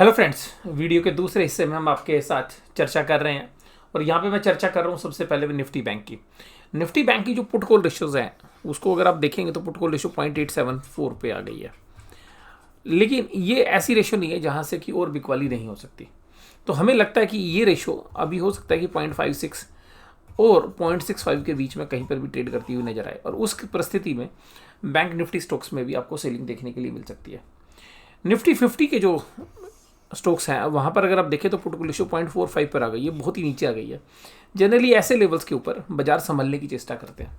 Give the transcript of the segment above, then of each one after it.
Hello friends, video के दूसरे हिस्से में हम आपके साथ चर्चा कर रहे हैं और यहाँ पे मैं चर्चा कर रहा हूँ सबसे पहले भी निफ्टी बैंक की जो पुट कॉल रेशियोज हैं उसको अगर आप देखेंगे तो पुट कॉल रेशियो 0.874 पे आ गई है। लेकिन ये ऐसी रेशियो नहीं है जहाँ से कि और बिकवाली नहीं हो सकती। तो हमें लगता है कि ये रेशियो अभी हो सकता है कि 0.56 और 0.65 के बीच में कहीं पर भी ट्रेड करती हुई नजर आए और उस परिस्थिति में बैंक निफ्टी स्टॉक्स में भी आपको सेलिंग देखने के लिए मिल सकती है। निफ्टी 50 के जो स्टॉक्स हैं वहाँ पर अगर आप देखें तो पुट रेशियो 0.45 पर आ गई है, बहुत ही नीचे आ गई है। जनरली ऐसे लेवल्स के ऊपर बाजार संभलने की चेष्टा करते हैं।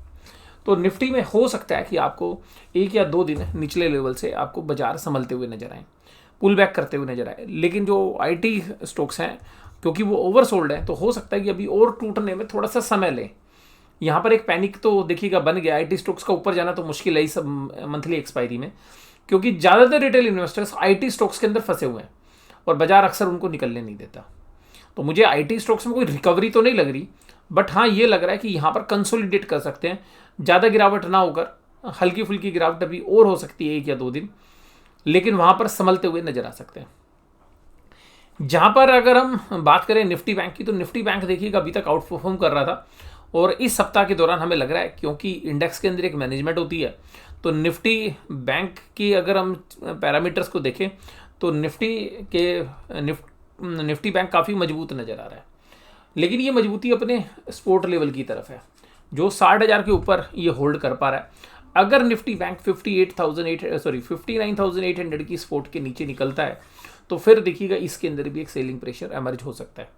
तो निफ्टी में हो सकता है कि आपको 1 या 2 दिन निचले लेवल से आपको बाजार संभलते हुए नजर आए, पुल बैक करते हुए नजर आए। लेकिन जो आईटी स्टॉक्स हैं क्योंकि वो ओवरसोल्ड है तो हो सकता है कि अभी और टूटने में थोड़ा सा समय लें। यहाँ पर एक पैनिक तो देखिएगा बन गया। आईटी स्टॉक्स का ऊपर जाना तो मुश्किल है इस मंथली एक्सपायरी में, क्योंकि ज़्यादातर रिटेल इन्वेस्टर्स आईटी स्टॉक्स के अंदर फंसे हुए हैं और बाजार अक्सर उनको निकलने नहीं देता। तो मुझे आईटी स्टॉक्स में कोई रिकवरी तो नहीं लग रही, बट हाँ ये लग रहा है कि यहाँ पर कंसोलिडेट कर सकते हैं। ज़्यादा गिरावट ना होकर हल्की फुल्की गिरावट अभी और हो सकती है 1 या 2 दिन, लेकिन वहाँ पर संभलते हुए नजर आ सकते हैं। जहाँ पर अगर हम बात करें निफ्टी बैंक की, तो निफ्टी बैंक देखिएगा अभी तक आउट परफॉर्म कर रहा था और इस सप्ताह के दौरान हमें लग रहा है क्योंकि इंडेक्स के अंदर एक मैनेजमेंट होती है, तो निफ्टी बैंक की अगर हम पैरामीटर्स को देखें तो निफ्टी बैंक काफ़ी मजबूत नज़र आ रहा है। लेकिन ये मजबूती अपने सपोर्ट लेवल की तरफ है जो 60,000 के ऊपर ये होल्ड कर पा रहा है। अगर निफ्टी बैंक 59,800 की सपोर्ट के नीचे निकलता है तो फिर देखिएगा इसके अंदर भी एक सेलिंग प्रेशर एमर्ज हो सकता है।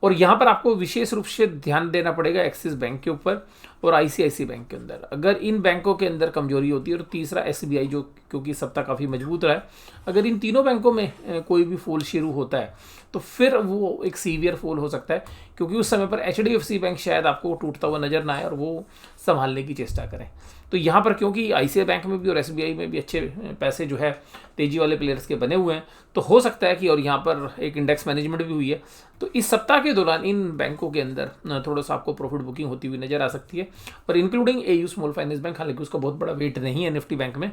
और यहाँ पर आपको विशेष रूप से ध्यान देना पड़ेगा एक्सिस बैंक के ऊपर और आईसीआईसी बैंक के अंदर। अगर इन बैंकों के अंदर कमजोरी होती है और तीसरा एसबीआई जो क्योंकि सप्ताह काफ़ी मजबूत रहा है, अगर इन तीनों बैंकों में कोई भी फॉल शुरू होता है तो फिर वो एक सीवियर फॉल हो सकता है, क्योंकि उस समय पर एचडीएफसी बैंक शायद आपको टूटता हुआ नजर ना आए और वो संभालने की चेष्टा करें। तो यहाँ पर क्योंकि आईसीआई बैंक में भी और एसबीआई में भी अच्छे पैसे जो है तेजी वाले प्लेयर्स के बने हुए हैं, तो हो सकता है कि और यहाँ पर एक इंडेक्स मैनेजमेंट भी हुई है, तो इस सप्ताह के दौरान इन बैंकों के अंदर थोड़ा सा आपको प्रॉफिट बुकिंग होती हुई नजर आ सकती है। और including AU small finance bank, हालांकि उसका बहुत बड़ा वेट नहीं है निफ्टी बैंक में,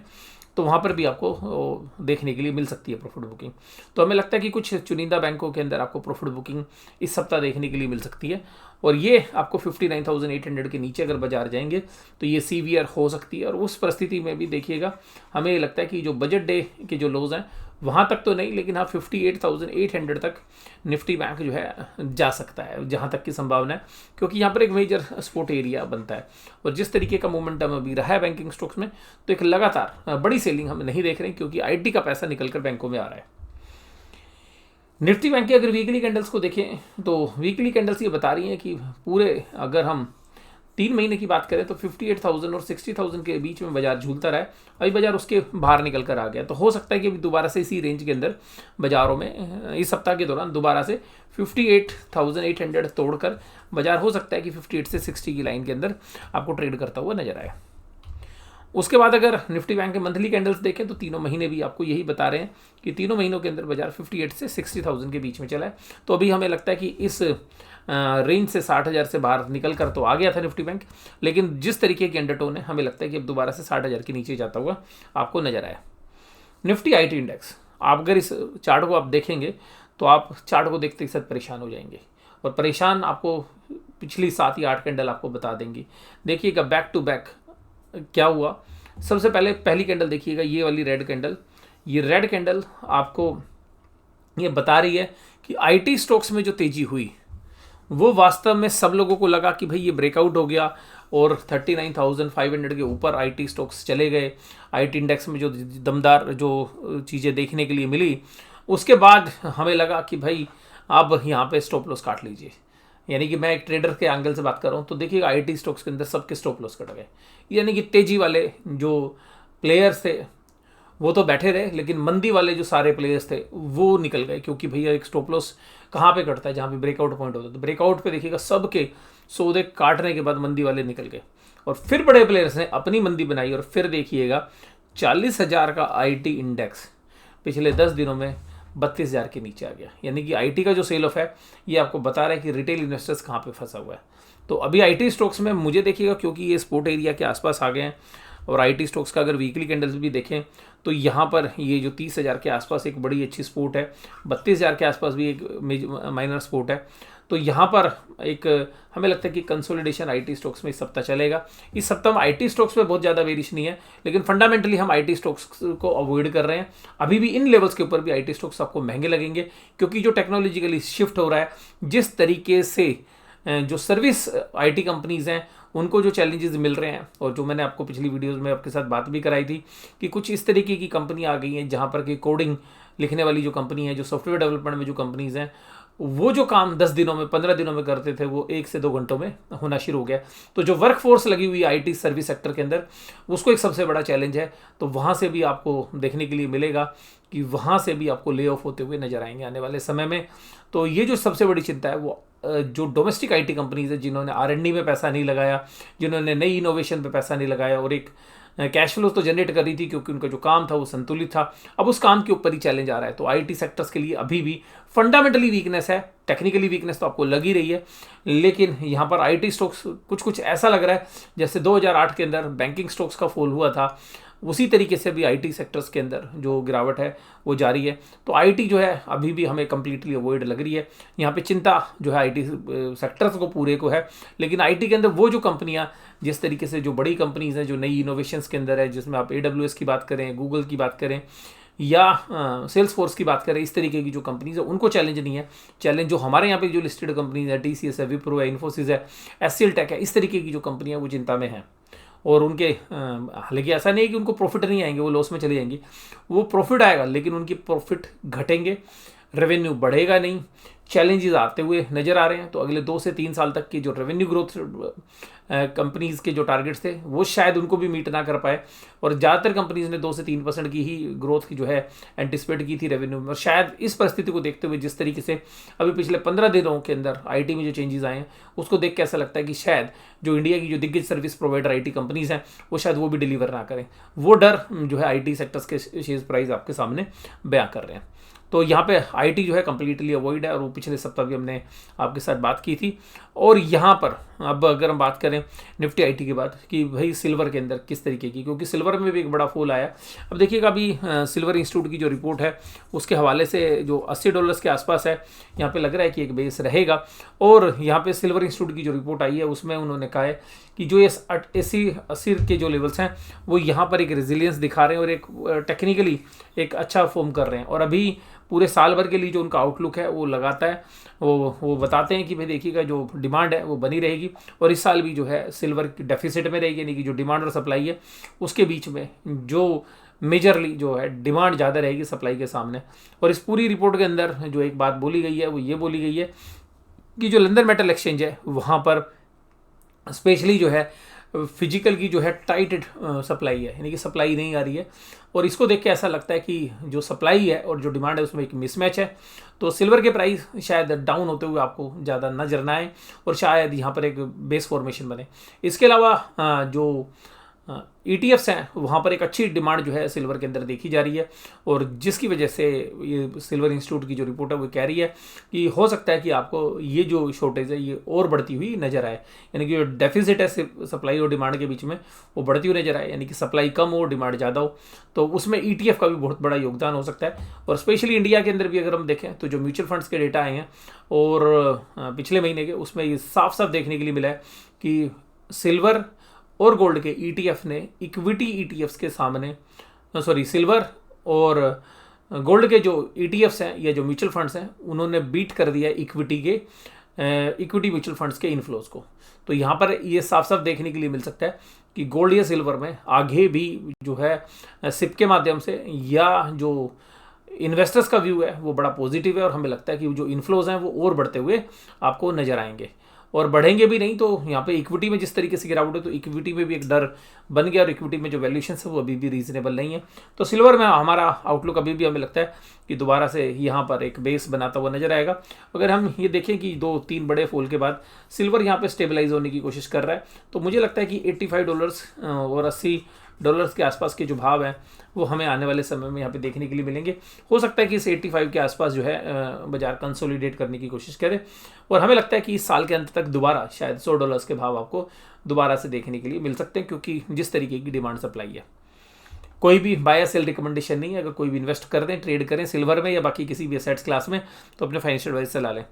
तो वहाँ पर भी आपको देखने के लिए मिल सकती है प्रॉफिट बुकिंग। तो हमें लगता है कि कुछ चुनिंदा बैंकों के अंदर आपको प्रॉफिट बुकिंग इस सप्ताह देखने के लिए मिल सकती है और ये आपको 59,800 के नीचे अगर बाजार जाएंगे तो ये सीवियर हो सकती है। और उस परिस्थिति में भी देखिएगा हमें लगता है कि जो बजट डे के जो लोज हैं वहाँ तक तो नहीं, लेकिन हाँ 58,800 तक निफ्टी बैंक जो है जा सकता है जहाँ तक की संभावना है, क्योंकि यहाँ पर एक मेजर सपोर्ट एरिया बनता है। और जिस तरीके का मोमेंटम अभी रहा है बैंकिंग स्टॉक्स में, तो एक लगातार बड़ी सेलिंग हम नहीं देख रहे हैं क्योंकि आईटी का पैसा निकलकर बैंकों में आ रहा है। निफ्टी बैंक के अगर वीकली कैंडल्स को देखें तो वीकली कैंडल्स ये बता रही हैं कि पूरे अगर हम 3 महीने की बात करें तो 58,000 और 60,000 के बीच में बाजार झूलता रहा है। अभी बाजार उसके बाहर निकल कर आ गया, तो हो सकता है कि अभी दोबारा से इसी रेंज के अंदर बाजारों में इस सप्ताह के दौरान दोबारा से 58,800 तोड़कर बाजार हो सकता है कि 58 से 60 की लाइन के अंदर आपको ट्रेड करता हुआ नजर आए। उसके बाद अगर निफ्टी बैंक के मंथली कैंडल्स देखें तो तीनों महीने भी आपको यही बता रहे हैं कि तीनों महीनों के अंदर बाजार 58 से 60,000 के बीच में चला है। तो अभी हमें लगता है कि इस रेंज से 60,000 से बाहर निकल कर तो आ गया था निफ्टी बैंक, लेकिन जिस तरीके की अंडरटोन है हमें लगता है कि अब दोबारा से 60,000 के नीचे जाता हुआ आपको नजर आया। निफ्टी आईटी इंडेक्स, आप अगर इस चार्ट को आप देखेंगे तो आप चार्ट को देखते के साथ परेशान हो जाएंगे और परेशान आपको पिछली 7 या 8 कैंडल आपको बता देंगी। देखिएगा बैक टू बैक क्या हुआ। सबसे पहले पहली कैंडल देखिएगा, ये वाली रेड कैंडल, ये रेड कैंडल आपको ये बता रही है कि आईटी स्टॉक्स में जो तेजी हुई वो वास्तव में सब लोगों को लगा कि भाई ये ब्रेकआउट हो गया और 39,500 के ऊपर आईटी स्टॉक्स चले गए। आईटी इंडेक्स में जो दमदार जो चीज़ें देखने के लिए मिली, उसके बाद हमें लगा कि भाई अब यहाँ पे स्टॉप लॉस काट लीजिए। यानी कि मैं एक ट्रेडर के एंगल से बात कर रहा हूँ, तो देखिएगा आईटी स्टॉक्स के अंदर सबके स्टॉप लॉस कट गए। यानी कि तेजी वाले जो प्लेयर्स थे वो तो बैठे रहे, लेकिन मंदी वाले जो सारे प्लेयर्स थे वो निकल गए, क्योंकि भैया एक स्टॉप लॉस कहाँ पे कटता है, जहाँ पे ब्रेकआउट पॉइंट होता है। तो ब्रेकआउट पे देखिएगा सबके सौदे काटने के बाद मंदी वाले निकल गए और फिर बड़े प्लेयर्स ने अपनी मंदी बनाई और फिर देखिएगा 40,000 का आईटी इंडेक्स पिछले 10 दिनों में 32,000 के नीचे आ गया। यानी कि आईटी का जो सेल ऑफ है ये आपको बता रहा है कि रिटेल इन्वेस्टर्स कहाँ पे फंसा हुआ है। तो अभी आईटी स्टॉक्स में मुझे देखिएगा क्योंकि ये स्पोर्ट एरिया के आसपास आ गए हैं और आईटी स्टॉक्स का अगर वीकली कैंडल्स भी देखें तो यहाँ पर ये जो 30,000 के आसपास एक बड़ी अच्छी सपोर्ट है, 32,000 के आसपास भी एक माइनर सपोर्ट है। तो यहाँ पर एक हमें लगता है कि कंसोलिडेशन आईटी स्टॉक्स में इस सप्ताह चलेगा। इस सप्ताह में आईटी स्टॉक्स में बहुत ज़्यादा वेरिएशन नहीं है, लेकिन फंडामेंटली हम आईटी स्टॉक्स को अवॉइड कर रहे हैं। अभी भी इन लेवल्स के ऊपर भी आईटी स्टॉक्स आपको महंगे लगेंगे, क्योंकि जो टेक्नोलॉजिकली शिफ्ट हो रहा है, जिस तरीके से जो सर्विस आईटी कंपनीज़ हैं उनको जो चैलेंजेस मिल रहे हैं, और जो मैंने आपको पिछली वीडियोस में आपके साथ बात भी कराई थी कि कुछ इस तरीके की कंपनी आ गई हैं जहाँ पर कि कोडिंग लिखने वाली जो कंपनी है, जो सॉफ्टवेयर डेवलपमेंट में जो कंपनीज़ हैं, वो जो काम 10 दिनों में 15 दिनों में करते थे वो 1 से 2 घंटों में होना शुरू हो गया। तो जो वर्क फोर्स लगी हुई आईटी सर्विस सेक्टर के अंदर, उसको एक सबसे बड़ा चैलेंज है। तो वहाँ से भी आपको देखने के लिए मिलेगा कि वहाँ से भी आपको ले ऑफ होते हुए नजर आएंगे आने वाले समय में। तो ये जो सबसे बड़ी चिंता है वो जो डोमेस्टिक आईटी कंपनीज है, जिन्होंने R&D में पैसा नहीं लगाया, जिन्होंने नई इनोवेशन पे पैसा नहीं लगाया, और एक कैश फ्लो तो जनरेट कर रही थी क्योंकि उनका जो काम था वो संतुलित था, अब उस काम के ऊपर ही चैलेंज आ रहा है। तो आईटी सेक्टर्स के लिए अभी भी फंडामेंटली वीकनेस है, टेक्निकली वीकनेस तो आपको लग ही रही है, लेकिन यहाँ पर आईटी स्टॉक्स कुछ ऐसा लग रहा है जैसे 2008 के अंदर बैंकिंग स्टॉक्स का फॉल हुआ था, उसी तरीके से भी आईटी सेक्टर्स के अंदर जो गिरावट है वो जारी है। तो आईटी जो है अभी भी हमें कंप्लीटली अवॉइड लग रही है। यहाँ पे चिंता जो है आईटी सेक्टर्स को पूरे को है, लेकिन आईटी के अंदर वो जो कंपनियाँ जिस तरीके से जो बड़ी कंपनीज हैं, जो नई इनोवेशंस के अंदर है, जिसमें आप AWS की बात करें, गूगल की बात करें या सेल्स फोर्स की बात करें, इस तरीके की जो कंपनीज है उनको चैलेंज नहीं है। चैलेंज जो हमारे यहाँ पे जो लिस्टेड कंपनीज है, TCS है, विप्रो है, इन्फोसिस है, HCL टेक है, इस तरीके की जो कंपनियाँ वो चिंता में हैं। और उनके हालांकि ऐसा नहीं है कि उनको प्रॉफिट नहीं आएंगे, वो लॉस में चले जाएंगे, वो प्रॉफिट आएगा, लेकिन उनकी प्रॉफिट घटेंगे, रेवेन्यू बढ़ेगा नहीं, चैलेंजेस आते हुए नज़र आ रहे हैं। तो अगले 2 से 3 साल तक की जो रेवेन्यू ग्रोथ कंपनीज़ के जो टारगेट्स थे वो शायद उनको भी मीट ना कर पाए, और ज़्यादातर कंपनीज़ ने 2 से 3% की ही ग्रोथ की जो है एंटिसिपेट की थी रेवेन्यू में। और शायद इस परिस्थिति को देखते हुए, जिस तरीके से अभी पिछले 15 दिनों के अंदर आईटी में जो चेंजेस आए हैं, उसको देख के ऐसा लगता है कि शायद जो इंडिया की जो दिग्गज सर्विस प्रोवाइडर आईटी कंपनीज़ हैं वो शायद वो भी डिलीवर ना करें। वो डर जो है आईटी सेक्टर्स के शेयर प्राइस आपके सामने बयां कर रहे हैं। तो यहाँ पे आईटी जो है कम्प्लीटली अवॉइड है, और वो पिछले सप्ताह भी हमने आपके साथ बात की थी। और यहाँ पर अब अगर हम बात करें निफ्टी आईटी की बात, कि भाई सिल्वर के अंदर किस तरीके की, क्योंकि सिल्वर में भी एक बड़ा फॉल आया। अब देखिएगा अभी सिल्वर इंस्टीट्यूट की जो रिपोर्ट है उसके हवाले से जो $80 के आसपास है, यहाँ पे लग रहा है कि एक बेस रहेगा। और यहाँ पे सिल्वर इंस्टीट्यूट की जो रिपोर्ट आई है उसमें उन्होंने कहा है कि जो ये 80 के जो लेवल्स हैं वो यहाँ पर एक रेजिलियंस दिखा रहे हैं, और एक टेक्निकली एक अच्छा फॉर्म कर रहे हैं। और अभी पूरे साल भर के लिए जो उनका आउटलुक है वो लगाता है, वो बताते हैं कि भाई देखिएगा जो डिमांड है वो बनी रहेगी, और इस साल भी जो है सिल्वर की डेफिसिट में रहेगी, यानी कि जो डिमांड और सप्लाई है उसके बीच में जो मेजरली जो है डिमांड ज़्यादा रहेगी सप्लाई के सामने। और इस पूरी रिपोर्ट के अंदर जो एक बात बोली गई है वो ये बोली गई है कि जो लंदन मेटल एक्सचेंज है वहाँ पर स्पेशली जो है फिजिकल की जो है टाइट सप्लाई है, यानी कि सप्लाई नहीं आ रही है। और इसको देख के ऐसा लगता है कि जो सप्लाई है और जो डिमांड है उसमें एक मिसमैच है। तो सिल्वर के प्राइस शायद डाउन होते हुए आपको ज़्यादा नजर ना आए, और शायद यहाँ पर एक बेस फॉर्मेशन बने। इसके अलावा जो ETFs हैं वहाँ पर एक अच्छी डिमांड जो है सिल्वर के अंदर देखी जा रही है, और जिसकी वजह से ये सिल्वर इंस्टीट्यूट की जो रिपोर्ट है वो कह रही है कि हो सकता है कि आपको ये जो शॉर्टेज है ये और बढ़ती हुई नजर आए, यानी कि जो डेफिसिट है सप्लाई और डिमांड के बीच में वो बढ़ती हुई नजर आए, यानी कि सप्लाई कम हो डिमांड ज़्यादा हो। तो उसमें ETF का भी बहुत बड़ा योगदान हो सकता है। और स्पेशली इंडिया के अंदर भी अगर हम देखें तो जो म्यूचुअल फंड्स के डेटा आए हैं और पिछले महीने के, उसमें ये साफ साफ देखने के लिए मिला है कि सिल्वर और गोल्ड के ETF ने इक्विटी ETFs के सामने, सिल्वर और गोल्ड के जो ETFs हैं या जो म्यूचुअल फंड्स हैं उन्होंने बीट कर दिया इक्विटी म्यूचुअल फंड्स के इनफ्लोज को। तो यहाँ पर ये साफ साफ देखने के लिए मिल सकता है कि गोल्ड या सिल्वर में आगे भी जो है सिप के माध्यम से या जो इन्वेस्टर्स का व्यू है वो बड़ा पॉजिटिव है, और हमें लगता है कि जो इन्फ्लोज हैं वो और बढ़ते हुए आपको नजर आएंगे, और बढ़ेंगे भी नहीं। तो यहाँ पे इक्विटी में जिस तरीके से गिरावट है तो इक्विटी में भी एक डर बन गया, और इक्विटी में जो वैल्यूएशन है वो अभी भी रीजनेबल नहीं है। तो सिल्वर में हमारा आउटलुक अभी भी हमें लगता है कि दोबारा से यहाँ पर एक बेस बनाता हुआ नजर आएगा। अगर हम ये देखें कि 2-3 बड़े फॉल के बाद सिल्वर यहाँ पे स्टेबलाइज होने की कोशिश कर रहा है, तो मुझे लगता है कि $85 और $80 के आसपास के जो भाव हैं वो हमें आने वाले समय में यहाँ पे देखने के लिए मिलेंगे। हो सकता है कि इस 85 के आसपास जो है बाजार कंसोलिडेट करने की कोशिश करे, और हमें लगता है कि इस साल के अंत तक दोबारा शायद $100 के भाव आपको दोबारा से देखने के लिए मिल सकते हैं, क्योंकि जिस तरीके की डिमांड सप्लाई है। कोई भी बाय या सेल रिकमेंडेशन नहीं है। अगर कोई भी इन्वेस्ट कर दें, ट्रेड करें सिल्वर में या बाकी किसी भी एसेट्स क्लास में, तो अपने फाइनेंशियल एडवाइस से ला लें।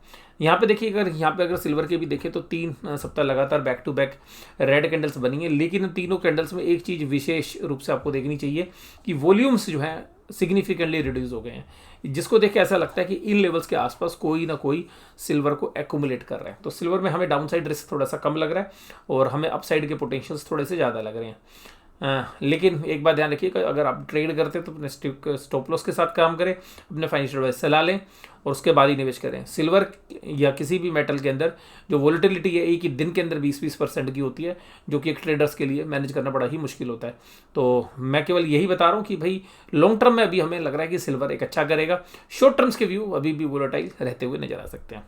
यहाँ पे देखिए, अगर सिल्वर के भी देखें तो 3 सप्ताह लगातार back to back red candles बनी है, लेकिन इन तीनों कैंडल्स में एक चीज़ विशेष रूप से आपको देखनी चाहिए कि वॉल्यूम्स जो है सिग्निफिकेंटली रिड्यूस हो गए हैं, जिसको देख के ऐसा लगता है कि इन लेवल्स के आसपास कोई ना कोई सिल्वर को एक्यूमुलेट कर रहा है। तो सिल्वर में हमें डाउनसाइड रिस्क थोड़ा सा कम लग रहा है और हमें अपसाइड के पोटेंशियल्स थोड़े से ज़्यादा लग रहे हैं। लेकिन एक बात ध्यान रखिएगा, अगर आप ट्रेड करते हैं तो अपने स्टॉप लॉस के साथ काम करें, अपने फाइनेंशियल एडवाइस सलाह लें और उसके बाद ही निवेश करें। सिल्वर या किसी भी मेटल के अंदर जो वॉलेटिलिटी है एक ही दिन के अंदर 20% की होती है, जो कि एक ट्रेडर्स के लिए मैनेज करना बड़ा ही मुश्किल होता है। तो मैं केवल यही बता रहा हूँ कि भाई लॉन्ग टर्म में अभी हमें लग रहा है कि सिल्वर एक अच्छा करेगा। शॉर्ट टर्म्स के व्यू अभी भी वोलेटाइल रहते हुए नजर आ सकते हैं।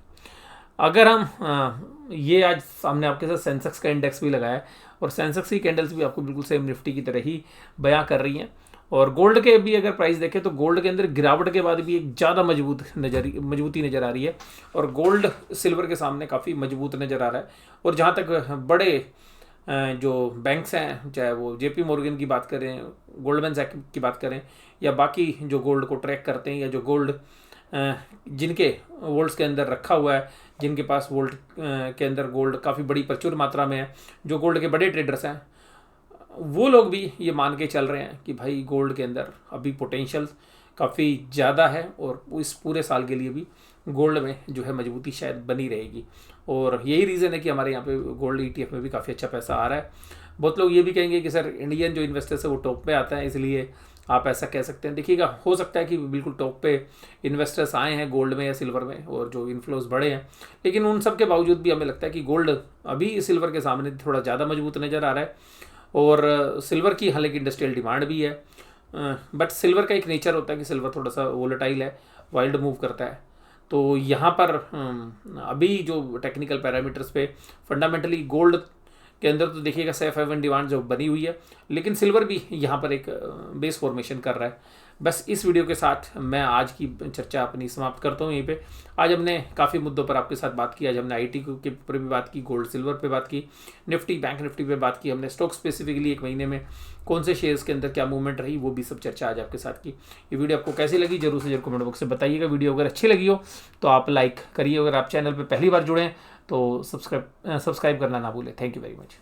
अगर हम ये आज सामने आपके साथ सेंसेक्स का इंडेक्स भी लगाया है और सेंसेक्स की कैंडल्स भी आपको बिल्कुल सेम निफ्टी की तरह ही बयां कर रही हैं। और गोल्ड के भी अगर प्राइस देखें तो गोल्ड के अंदर गिरावट के बाद भी एक ज़्यादा मजबूती नज़र आ रही है और गोल्ड सिल्वर के सामने काफ़ी मजबूत नज़र आ रहा है। और जहाँ तक बड़े जो बैंक्स हैं, चाहे वो जेपी मॉर्गन की बात करें, गोल्डमैन सैक्स की बात करें या बाकी जो गोल्ड को ट्रैक करते हैं या जो गोल्ड जिनके वोल्ट्स के अंदर रखा हुआ है, जिनके पास वोल्ट के अंदर गोल्ड काफ़ी बड़ी प्रचुर मात्रा में है, जो गोल्ड के बड़े ट्रेडर्स हैं, वो लोग भी ये मान के चल रहे हैं कि भाई गोल्ड के अंदर अभी पोटेंशियल काफ़ी ज़्यादा है और इस पूरे साल के लिए भी गोल्ड में जो है मजबूती शायद बनी रहेगी। और यही रीज़न है कि हमारे यहाँ पे गोल्ड ETF में भी काफ़ी अच्छा पैसा आ रहा है। बहुत लोग ये भी कहेंगे कि सर इंडियन जो इन्वेस्टर्स है वो टॉप पे आता है, इसलिए आप ऐसा कह सकते हैं। देखिएगा, हो सकता है कि बिल्कुल टॉप पे इन्वेस्टर्स आए हैं गोल्ड में या सिल्वर में और जो इन्फ्लोज बढ़े हैं, लेकिन उन सब के बावजूद भी हमें लगता है कि गोल्ड अभी सिल्वर के सामने थोड़ा ज़्यादा मजबूत नज़र आ रहा है। और सिल्वर की हालांकि इंडस्ट्रियल डिमांड भी है, बट सिल्वर का एक नेचर होता है कि सिल्वर थोड़ा सा वोलेटाइल है, वाइल्ड मूव करता है। तो यहाँ पर अभी जो टेक्निकल पैरामीटर्स पे फंडामेंटली गोल्ड के अंदर तो देखिएगा सेफ हेवन डिमांड जो बनी हुई है, लेकिन सिल्वर भी यहाँ पर एक बेस फॉर्मेशन कर रहा है। बस इस वीडियो के साथ मैं आज की चर्चा अपनी समाप्त करता हूँ यहीं पे। आज हमने काफ़ी मुद्दों पर आपके साथ बात की। आज हमने IT के ऊपर भी बात की, गोल्ड सिल्वर पे बात की, निफ्टी बैंक निफ्टी पे बात की, हमने स्टॉक स्पेसिफिकली एक महीने में कौन से शेयर्स के अंदर क्या मूवमेंट रही, वो भी सब चर्चा आज आपके साथ की। ये वीडियो आपको कैसी लगी जरूर से जरूर कमेंट बॉक्स से बताइएगा। वीडियो अगर अच्छी लगी हो तो आप लाइक करिए, अगर आप चैनल पर पहली बार जुड़े हैं तो सब्सक्राइब करना ना भूलें। Thank you very much.